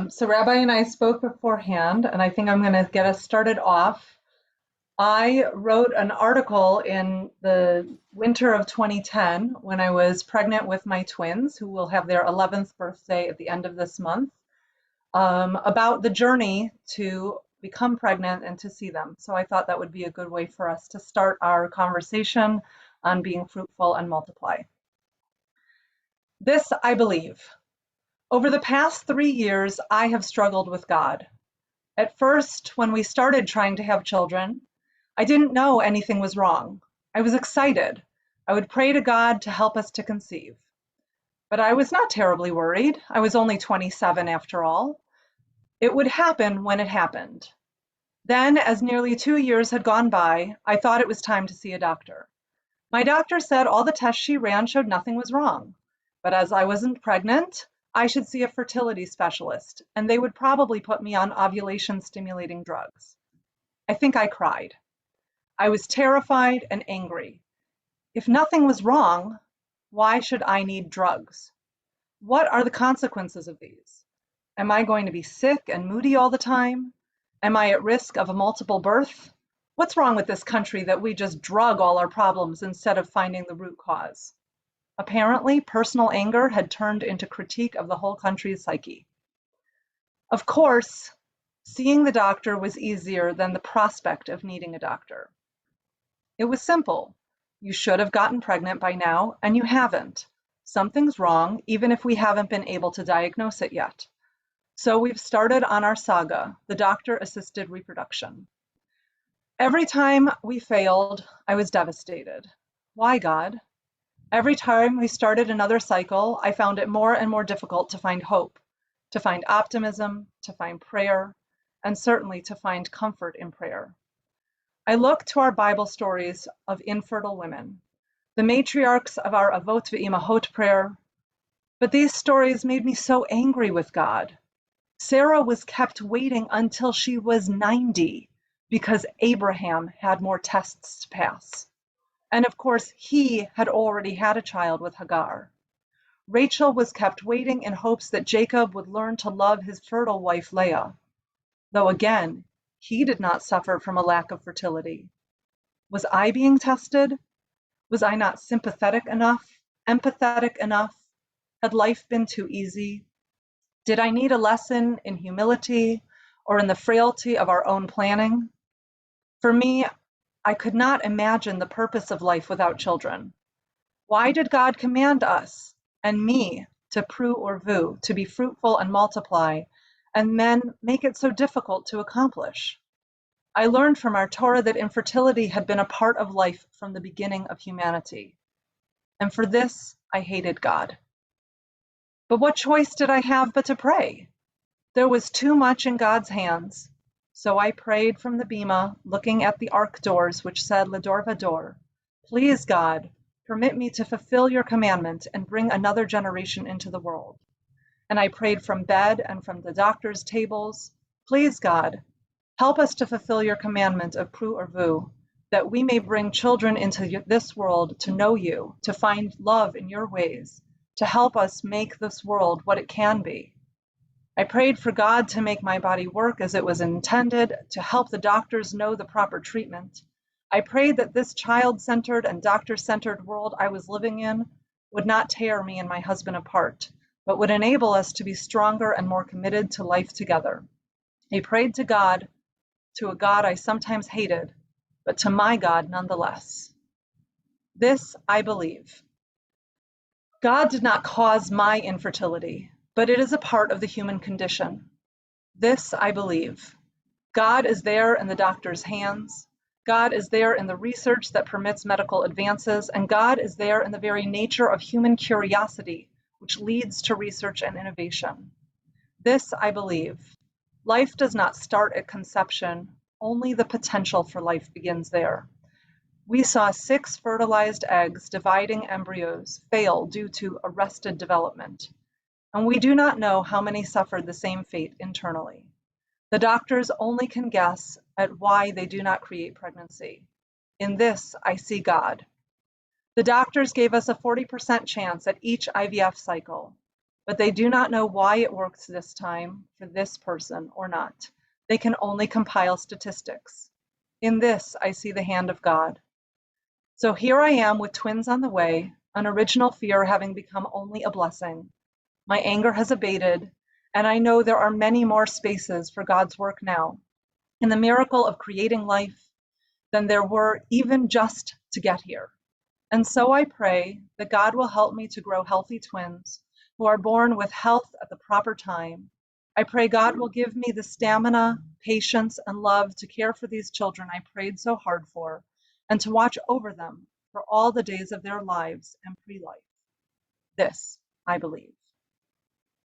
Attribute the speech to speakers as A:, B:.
A: So Rabbi and I spoke beforehand, and I think I'm going to get us started off. I wrote an article in the winter of 2010 when I was pregnant with my twins, who will have their 11th birthday at the end of this month, about the journey to become pregnant and to see them. So I thought that would be a good way for us to start our conversation on being fruitful and multiply. This I believe. Over the past 3 years, I have struggled with God. At first, when we started trying to have children, I didn't know anything was wrong. I was excited. I would pray to God to help us to conceive. But I was not terribly worried. I was only 27 after all. It would happen when it happened. Then, as nearly 2 years had gone by, I thought it was time to see a doctor. My doctor said all the tests she ran showed nothing was wrong. But as I wasn't pregnant, I should see a fertility specialist, and they would probably put me on ovulation stimulating drugs. I think I cried. I was terrified and angry. If nothing was wrong, why should I need drugs? What are the consequences of these? Am I going to be sick and moody all the time? Am I at risk of a multiple birth? What's wrong with this country that we just drug all our problems instead of finding the root cause? Apparently, personal anger had turned into critique of the whole country's psyche. Of course, seeing the doctor was easier than the prospect of needing a doctor. It was simple. You should have gotten pregnant by now, and you haven't. Something's wrong, even if we haven't been able to diagnose it yet. So we've started on our saga, the doctor-assisted reproduction. Every time we failed, I was devastated. Why, God? Every time we started another cycle, I found it more and more difficult to find hope, to find optimism, to find prayer, and certainly to find comfort in prayer. I look to our Bible stories of infertile women, the matriarchs of our Avot Ve'imahot prayer, but these stories made me so angry with God. Sarah was kept waiting until she was 90 because Abraham had more tests to pass. And of course, he had already had a child with Hagar. Rachel was kept waiting in hopes that Jacob would learn to love his fertile wife Leah, though again, he did not suffer from a lack of fertility. Was I being tested? Was I not sympathetic enough, empathetic enough? Had life been too easy? Did I need a lesson in humility or in the frailty of our own planning? For me, I could not imagine the purpose of life without children. Why did God command us and me to pru or vu, to be fruitful and multiply, and then make it so difficult to accomplish? I learned from our Torah that infertility had been a part of life from the beginning of humanity. And for this, I hated God. But what choice did I have but to pray? There was too much in God's hands. So I prayed from the bima, looking at the ark doors, which said, Lador Vador, please, God, permit me to fulfill your commandment and bring another generation into the world. And I prayed from bed and from the doctor's tables, please, God, help us to fulfill your commandment of pru or vu, that we may bring children into this world to know you, to find love in your ways, to help us make this world what it can be. I prayed for God to make my body work as it was intended, to help the doctors know the proper treatment. I prayed that this child-centered and doctor-centered world I was living in would not tear me and my husband apart, but would enable us to be stronger and more committed to life together. I prayed to God, to a God I sometimes hated, but to my God nonetheless. This I believe. God did not cause my infertility, but it is a part of the human condition. This I believe. God is there in the doctor's hands. God is there in the research that permits medical advances, and God is there in the very nature of human curiosity, which leads to research and innovation. This I believe. Life does not start at conception, only the potential for life begins there. We saw 6 fertilized eggs dividing embryos fail due to arrested development, and we do not know how many suffered the same fate internally. The doctors only can guess at why they do not create pregnancy. In this, I see God. The doctors gave us a 40% chance at each IVF cycle. but they do not know why it works this time for this person or not. They can only compile statistics. In this, I see the hand of God. So here I am with twins on the way, an original fear having become only a blessing. My anger has abated, and I know there are many more spaces for God's work now, in the miracle of creating life, than there were even just to get here. And so I pray that God will help me to grow healthy twins who are born with health at the proper time. I pray God will give me the stamina, patience, and love to care for these children I prayed so hard for, and to watch over them for all the days of their lives and pre-life. This I believe.